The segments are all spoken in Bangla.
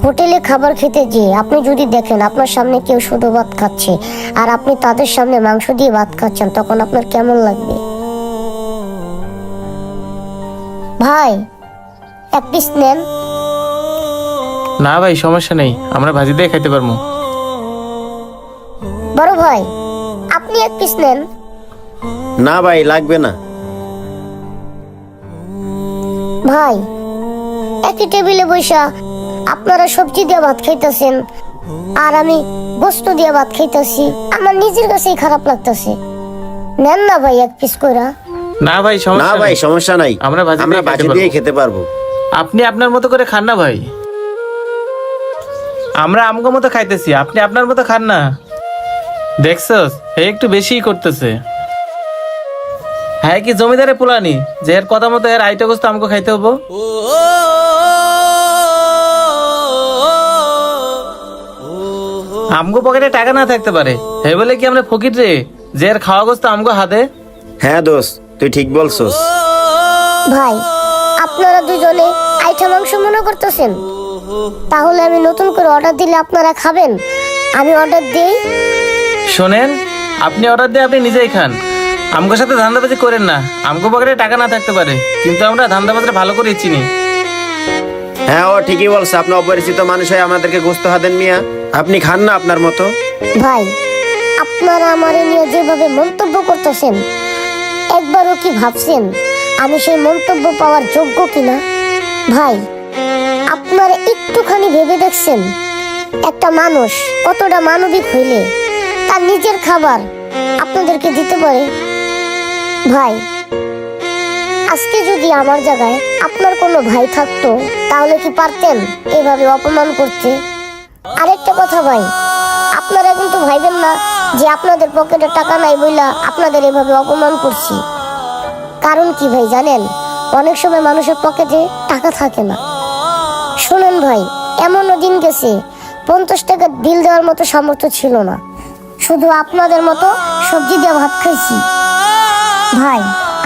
হোটেলে খাবার খেতে যেয়ে আপনি যদি দেখেন আপনার সামনে কেউ শুধু ভাত খাচ্ছে আর আপনি তাদের সামনে মাংস দিয়ে ভাত খাচ্ছেন, তখন আপনার কেমন লাগবে? ভাই, এক পিস নেন। না ভাই, সমস্যা নেই, আমরা ভাজি দিয়ে খাইতে পারবো। বড় ভাই, আপনি এক পিস নেন। না ভাই, লাগবে না। ভাই, একই টেবিলে বসা আপনারা সবজি দিয়ে ভাত খাইতেছেন আর আমি গোস্ত দিয়ে ভাত খাইতেছি, আমার নিজের কাছেই খারাপ লাগতেছে। নেন না ভাই এক পিস কইরা। না ভাই, না সমস্যা ভাই, নেই, সমস্যা নাই, আমরা ভাজি আমরা দিয়ে ভাজি খেতে দিয়ে পারবো। খেতে পারবো। আপনি আপনার মতো করে খান না ভাই, আমরা আমগো মতো খাইতেছি, আপনি আপনার মতো খান না। দেখছস, এই একটু বেশিই করতেছে। হ্যাঁ, কি জমিদারে পোলানি যে এর কথা মতো এর আইটা গোস্ত আমগো খাইতে হবো? আমগো পকেটে টাকা না থাকতে পারে, হে বলে কি আমরা ফকির রে যে এর খাওয়া গোস্ত আমগো হাতে? হ্যাঁ দোস্ত, তুই ঠিক বলছস। ভাই, আপনারা দুজনে আইটা মাংস মনে করতেছেন? তাহলে আমি নতুন করে অর্ডার দিলে আপনারা খাবেন? আমি অর্ডার দেই। শোনেন, আপনি অর্ডার দিয়ে আপনি নিজেই খান, আমগোর সাথে ধান্দাবাজি করেন না। আমগো পকেটে টাকা না থাকতে পারে, কিন্তু আমরা ধান্দাবাজরা ভালো করে চিনি। হ্যাঁ, ও ঠিকই বলছে। আপনি অপরিচিত মানুষ হয়ে আমাদেরকে গোস্ত হাতেন মিয়া, আপনি খান না আপনার মতো। ভাই, আপনারা আমারে নিয়ে যেভাবে মন্তব্য করতেছেন, একবারও কি ভাবছেন আমি সেই মন্তব্য পাওয়ার যোগ্য কিনা? ভাই, আপনারা একটুখানি ভেবে দেখছেন একটা মানুষ কতটা মানবিক হইলে তার নিজের খাবার আপনাদেরকে দিতে পারে? ভাই, আজকে যদি আমার জায়গায় আপনার কোনো ভাই থাকতো, তাহলে কি পারতেন এভাবে অপমান করতে? আরেকটা কথা ভাই, আপনারা কিন্তু ভাইবেন না যে আপনাদের পকেটে টাকা নাই বইলা আপনাদের এভাবে অপমান করছি। কারণ কি ভাই জানেন, অনেক সময় মানুষের পকেটে টাকা থাকে না। শুনুন ভাই, এমনও দিন গেছে 50 টাকা বিল দেওয়ার মতো সামর্থ্য ছিল না, শুধু আপনাদের মতো সবজি দিয়ে ভাত খাইছি। ভাই,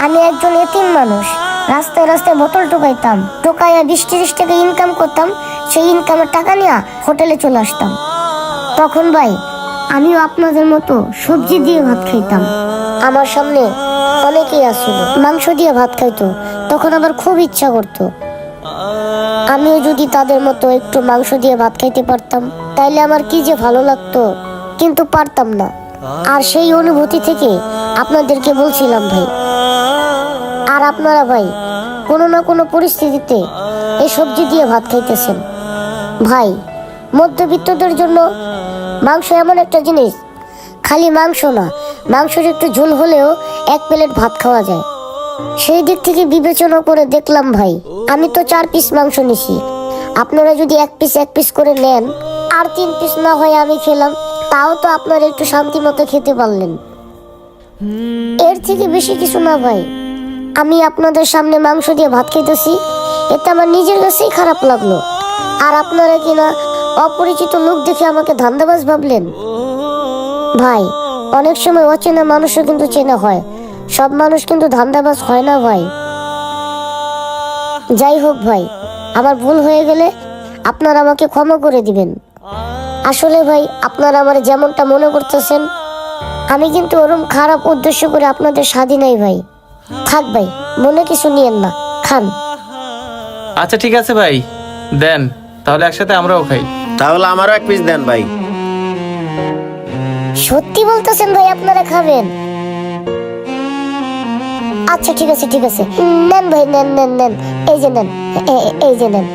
আমি একজন এতিম মানুষ, রাস্তায় রাস্তায় বোতল টোকাইতাম, টোকাইয়া 20-30 টাকা ইনকাম করতাম, সেই ইনকামের টাকা নিয়ে হোটেলে চলে আসতাম। তখন ভাই আমিও আপনাদের মতো সবজি দিয়ে ভাত খাইতাম। আমার সামনে অনেকেই আসছিল মাংস দিয়ে ভাত খাইতো, তখন আমার খুব ইচ্ছা করতো আমিও যদি তাদের মতো একটু মাংস দিয়ে ভাত খাইতে পারতাম, তাইলে আমার কি যে ভালো লাগতো, কিন্তু পারতাম না। আর সেই অনুভূতি থেকে আপনাদেরকে বলছিলাম ভাই। আর আপনারা ভাই কোনো না কোনো পরিস্থিতিতে এই সবজি দিয়ে ভাত খাইতেছেন। ভাই, মধ্যবিত্তদের জন্য মাংস এমন একটা জিনিস, খালি মাংস না, মাংসের একটু ঝোল হলেও এক প্লেট ভাত খাওয়া যায়। সেই দিক থেকে বিবেচনা করে দেখলাম ভাই, আমি তো 4 পিস মাংস নিছি, আপনারা যদি এক পিস করে নেন আর 3 পিস না হয় আমি খেলাম, তাও তো আপনারা একটু শান্তি মতো খেতে পারলেন। এর থেকে বেশি কিছু না ভাই। আমি আপনাদের সামনে মাংস দিয়ে ভাত খেতেছি, এতে আমার নিজের কাছেই খারাপ লাগলো, আর আপনারা কিনা অপরিচিত লোক দেখে আমাকে ধান্দাবাজ ভাবলেন। ভাই, অনেক সময় অচেনা মানুষও কিন্তু চেনা হয়, সব মানুষ কিন্তু ধান্দাবাজ হয় না ভাই। যাই হোক ভাই, আমার ভুল হয়ে গেলে আপনারা আমাকে ক্ষমা করে দিবেন। আসলে ভাই, আপনারা আমার যেমনটা মনে করতেছেন, আমি কিন্তু ওরকম খারাপ উদ্দেশ্য করে আপনাদের স্বাধী নাই ভাই। থাক ভাই, মনে কিছু নিয়েন না, খান। আচ্ছা ঠিক আছে ভাই, দেন তাহলে একসাথে আমরাও খাই। তাহলে আমারও এক পিস দেন ভাই। সত্যি বলতেছেন ভাই আপনারা খাবেন? আচ্ছা ঠিক আছে, নেন ভাই, নেন, এই যে নেন, এই যে নেন।